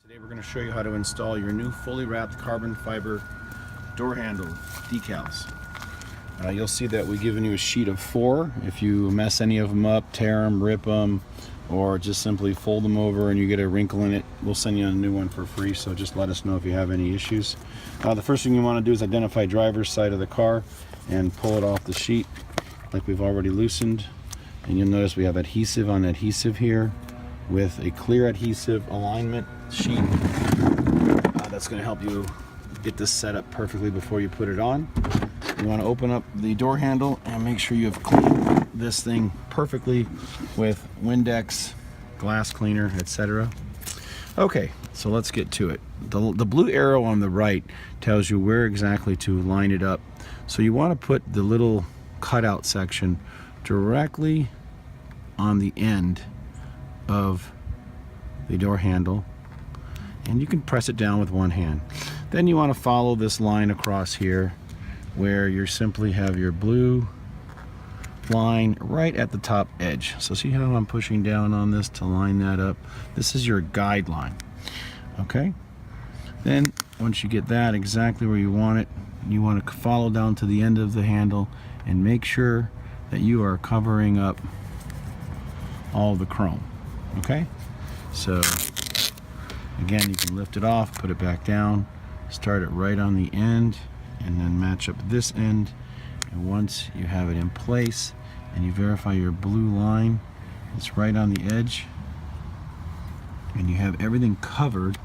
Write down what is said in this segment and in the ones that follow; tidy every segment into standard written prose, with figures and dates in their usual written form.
Today we're going to show you how to install your new fully wrapped carbon fiber door handle decals. You'll see that we've given you a sheet of 4. If you mess any of them up, tear them, rip them, or just simply fold them over and you get a wrinkle in it, we'll send you a new one for free, so just let us know if you have any issues. The first thing you want to do is identify driver's side of the car and pull it off the sheet like we've already loosened. And you'll notice we have adhesive on adhesive here with a clear adhesive alignment sheet. That's going to help you get this set up perfectly before you put it on. You want to open up the door handle and make sure you have cleaned this thing perfectly with Windex, glass cleaner, etc. Okay, so let's get to it. The blue arrow on the right tells you where exactly to line it up. So you want to put the little cutout section directly on the end of the door handle, and you can press it down with one hand. Then you want to follow this line across here where you simply have your blue line right at the top edge. So see how I'm pushing down on this to line that up? This is your guideline. Okay, then once you get that exactly where you want it, you want to follow down to the end of the handle and make sure that you are covering up all the chrome. Okay, so again, you can lift it off, put it back down, start it right on the end, and then match up this end. And once you have it in place and you verify your blue line, it's right on the edge, and you have everything covered,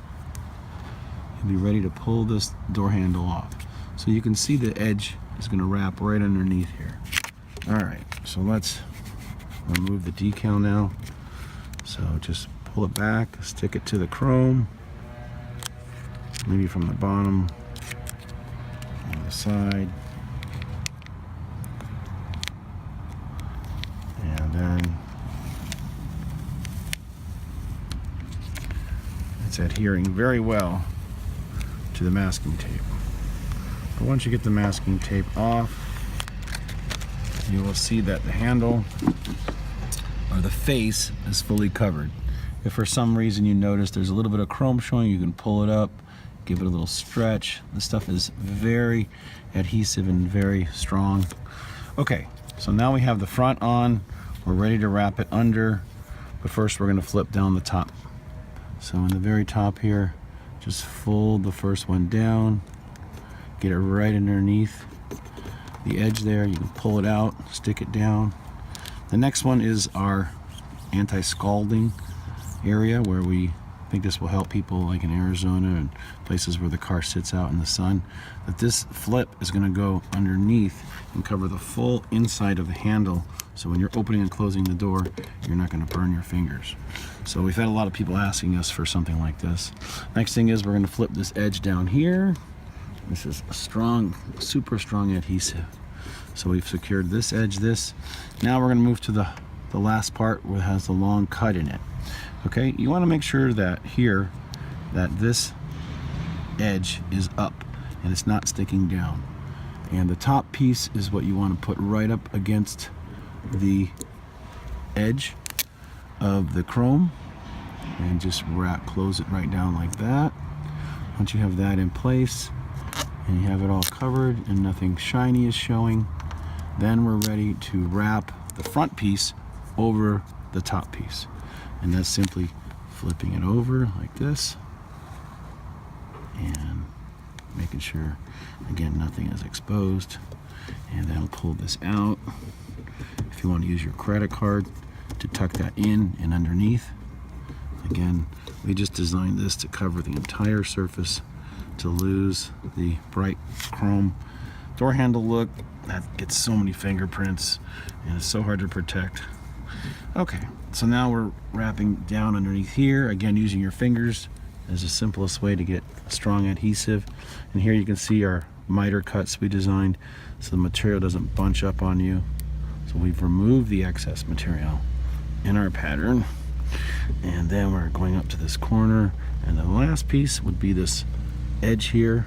you'll be ready to pull this door handle off. So you can see the edge is going to wrap right underneath here. Alright, so let's remove the decal now. So just pull it back, stick it to the chrome, maybe from the bottom, on the side, and then it's adhering very well to the masking tape. But once you get the masking tape off, you will see that the handle or the face is fully covered. If for some reason you notice there's a little bit of chrome showing, you can pull it up, give it a little stretch. This stuff is very adhesive and very strong. Okay, so now we have the front on. We're ready to wrap it under, but first we're going to flip down the top. So in the very top here, just fold the first one down, get it right underneath the edge there. You can pull it out, stick it down. The next one is our anti-scalding area, where we think this will help people like in Arizona and places where the car sits out in the sun. That this flip is going to go underneath and cover the full inside of the handle, so when you're opening and closing the door, you're not going to burn your fingers. So we've had a lot of people asking us for something like this. Next thing is we're going to flip this edge down here. This is a strong, super strong adhesive. So we've secured this edge, this. Now we're going to move to the last part where it has the long cut in it. Okay, you want to make sure that here, that this edge is up and it's not sticking down. And the top piece is what you want to put right up against the edge of the chrome, and just close it right down like that. Once you have that in place and you have it all covered and nothing shiny is showing, then we're ready to wrap the front piece over the top piece. And that's simply flipping it over like this and making sure, again, nothing is exposed. And then I'll pull this out. If you want to use your credit card to tuck that in and underneath. Again, we just designed this to cover the entire surface, to lose the bright chrome door handle look that gets so many fingerprints and it's so hard to protect. Okay, so now we're wrapping down underneath here, again using your fingers is the simplest way to get strong adhesive. And here you can see our miter cuts we designed so the material doesn't bunch up on you. So we've removed the excess material in our pattern, and then we're going up to this corner, and the last piece would be this edge here,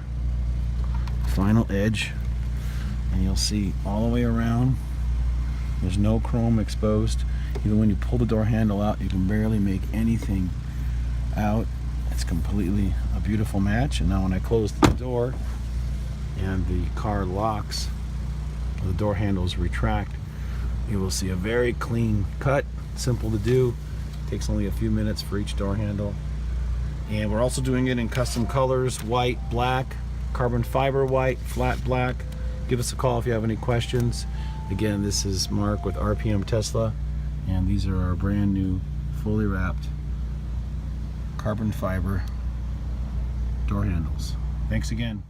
final edge, and you'll see all the way around there's no chrome exposed. Even when you pull the door handle out, you can barely make anything out, It's completely a beautiful match. And now when I close the door and the car locks, the door handles retract, you will see a very clean cut, simple to do. Takes only a few minutes for each door handle. And we're also doing it in custom colors: white, black, carbon fiber white, flat black. Give us a call if you have any questions. Again, this is Mark with RPM Tesla, and these are our brand new fully wrapped carbon fiber door handles. Thanks again.